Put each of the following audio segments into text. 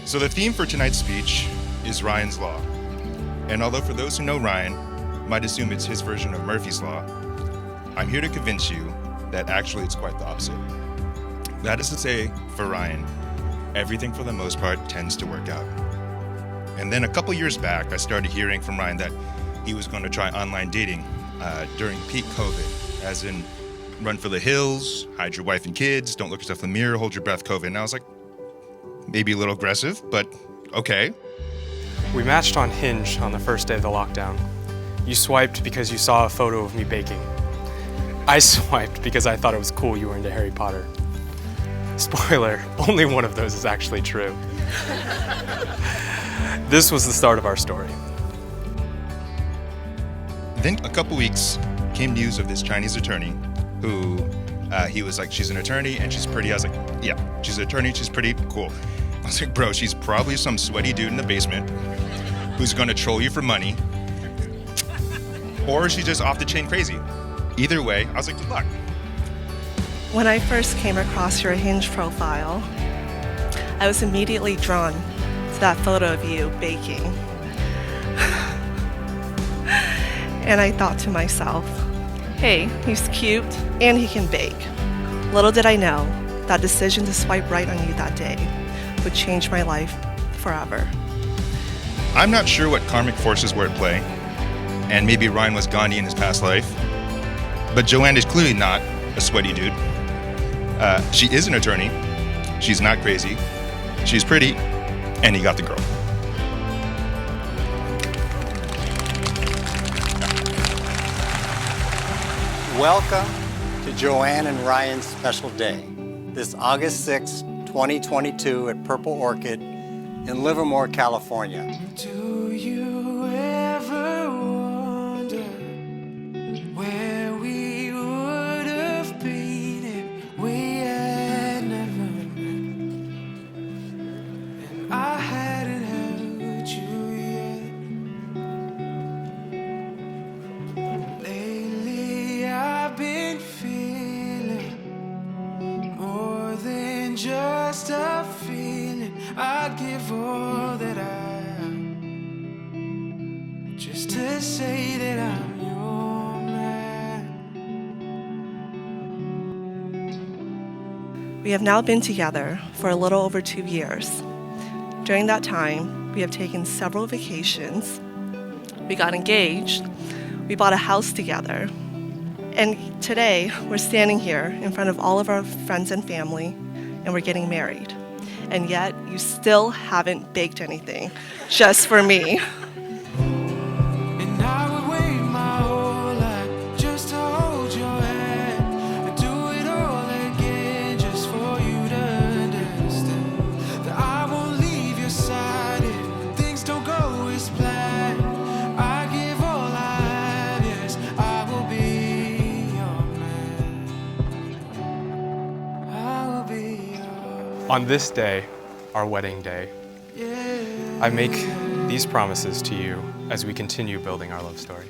So the theme for tonight's speech is Ryan's Law. And although for those who know Ryan might assume it's his version of Murphy's Law, I'm here to convince you that actually it's quite the opposite. That is to say, for Ryan, everything for the most part tends to work out. And then a couple years back, I started hearing from Ryan that he was going to try online dating during peak COVID, as in run for the hills, hide your wife and kids, don't look yourself in the mirror, hold your breath, COVID. And I was like, maybe a little aggressive, but okay. We matched on Hinge on the first day of the lockdown. You swiped because you saw a photo of me baking. I swiped because I thought it was cool you were into Harry Potter. Spoiler, only one of those is actually true. This was the start of our story. Then a couple weeks came news of this Chinese attorney who he was like, she's an attorney and she's pretty. I was like, yeah, she's an attorney, she's pretty cool. I was like, bro, she's probably some sweaty dude in the basement who's gonna troll you for money, or she's just off the chain crazy. Either way, I was like, good luck. When I first came across your Hinge profile, I was immediately drawn to that photo of you baking. And I thought to myself, hey, he's cute and he can bake. Little did I know that decision to swipe right on you that day would change my life forever. I'm not sure what karmic forces were at play, and maybe Ryan was Gandhi in his past life, but Joanne is clearly not a sweaty dude. She is an attorney, she's not crazy, she's pretty, and he got the girl. Welcome to Joanne and Ryan's special day, this August 6, 2022 at Purple Orchid in Livermore, California. Do you ever wonder where we would have been if we had never met? And I hadn't held you yet. Lately I've been feeling more than just a feeling. I'd give all that I am just to say that I'm your man. We have now been together for a little over 2 years. During that time, we have taken several vacations. We got engaged. We bought a house together. And today, we're standing here in front of all of our friends and family, and we're getting married. And yet, you still haven't baked anything, just for me. And I would wait my whole life just to hold your hand and do it all again just for you to understand that I won't leave your side if things don't go as planned. I give all I have, yes, I will be your man. I will be your On this day, our wedding day, I make these promises to you as we continue building our love story.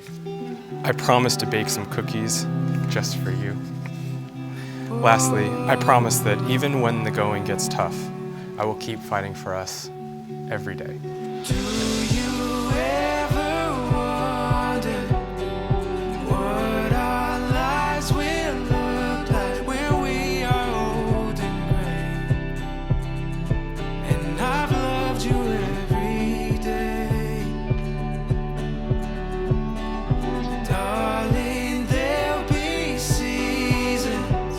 I promise to bake some cookies just for you. Lastly, I promise that even when the going gets tough, I will keep fighting for us every day. Do you ever wonder what our lives will look like when we are old and gray? And I've loved you every day. Darling, there'll be seasons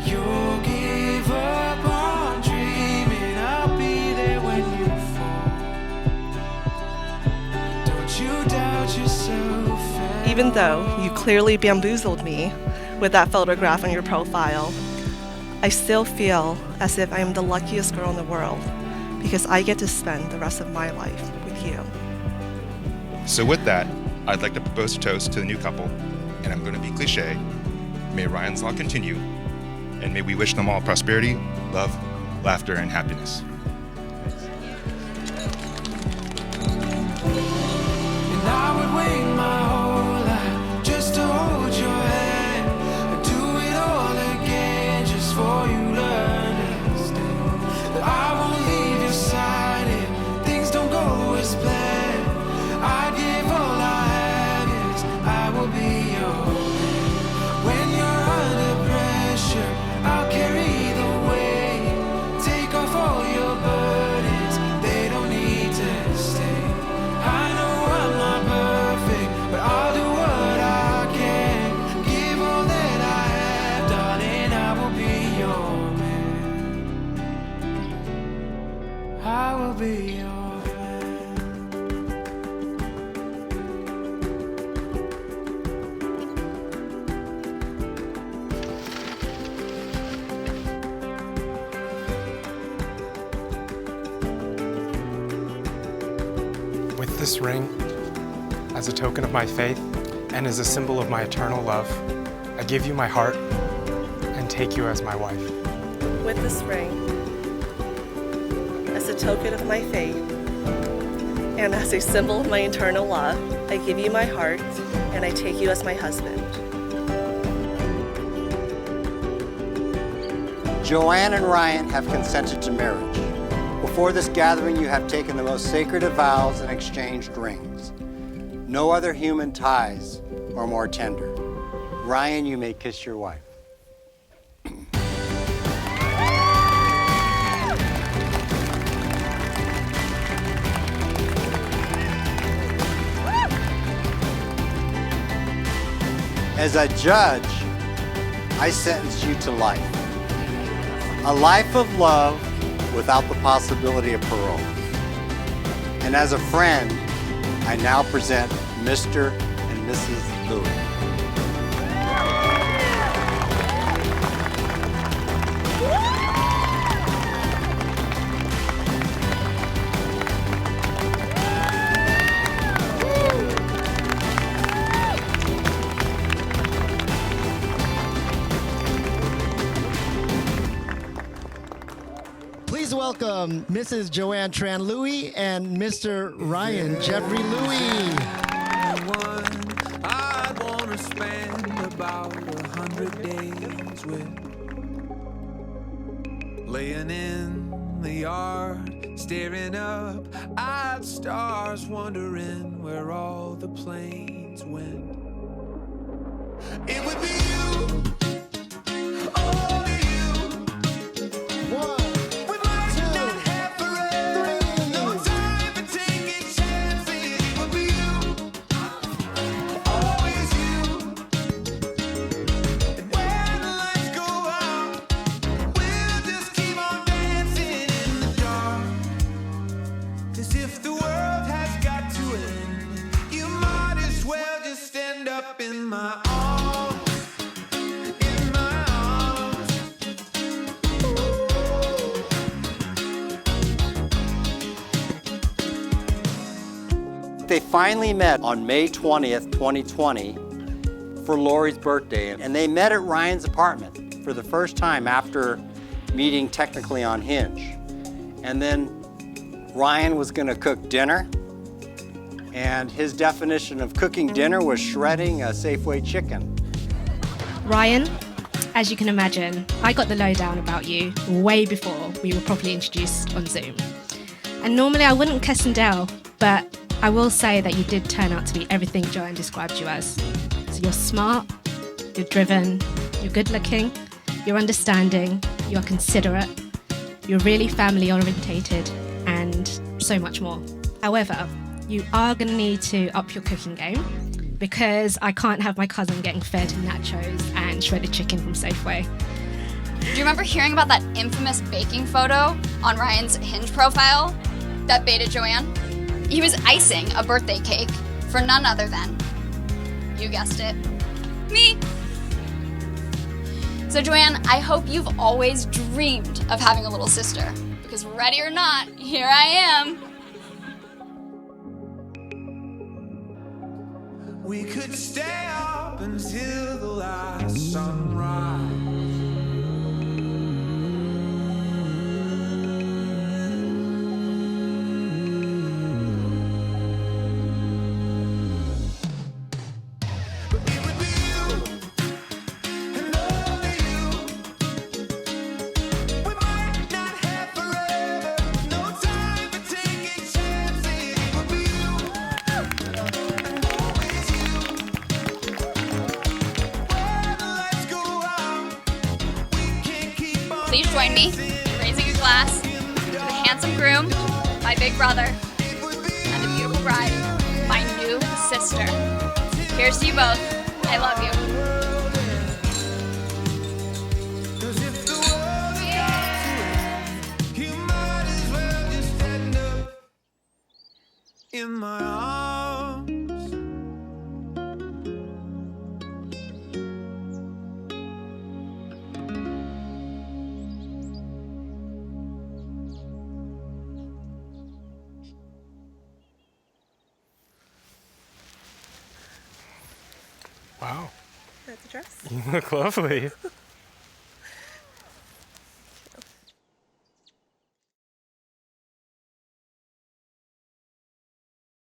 you'll give up on dreaming. I'll be there when you fall. Don't you doubt yourself. Even though you clearly bamboozled me with that photograph on your profile, I still feel as if I am the luckiest girl in the world because I get to spend the rest of my life with you. So with that, I'd like to propose a toast to the new couple, and I'm going to be cliche. May Ryan's Law continue, and may we wish them all prosperity, love, laughter, and happiness. And I would wait my whole life just to hold your hand and do it all again just for you to understand that I won't leave your side. this ring, as a token of my faith and as a symbol of my eternal love, I give you my heart and take you as my wife. With this ring, as a token of my faith and as a symbol of my eternal love, I give you my heart and I take you as my husband. Joanne and Ryan have consented to marriage. Before this gathering, you have taken the most sacred of vows and exchanged rings. No other human ties are more tender. Ryan, you may kiss your wife. As a judge, I sentence you to life. A life of love without the possibility of parole. And as a friend, I now present Mr. and Mrs. Louis. Please welcome Mrs. Joanne Tran Louis and Mr. Ryan Jeffrey Louis. I'd wanna spend about 100 days with, laying in the yard, staring up at stars, wondering where all the planes went. It would be you. They finally met on May 20th, 2020 for Lori's birthday, and they met at Ryan's apartment for the first time after meeting technically on Hinge. And then Ryan was gonna cook dinner, and his definition of cooking dinner was shredding a Safeway chicken. Ryan, as you can imagine, I got the lowdown about you way before we were properly introduced on Zoom. And normally I wouldn't kiss and tell, but I will say that you did turn out to be everything Joanne described you as. So you're smart, you're driven, you're good looking, you're understanding, you're considerate, you're really family orientated, and so much more. However, you are going to need to up your cooking game because I can't have my cousin getting fed nachos and shredded chicken from Safeway. Do you remember hearing about that infamous baking photo on Ryan's Hinge profile that baited Joanne? He was icing a birthday cake for none other than, you guessed it, me. So Joanne, I hope you've always dreamed of having a little sister, because ready or not, here I am. We could stay up until the last sunrise. Please join me in raising a glass to the handsome groom, my big brother, and the beautiful bride, my new sister. Here's to you both. I love you. In my arms. Wow. That's a dress. You look lovely.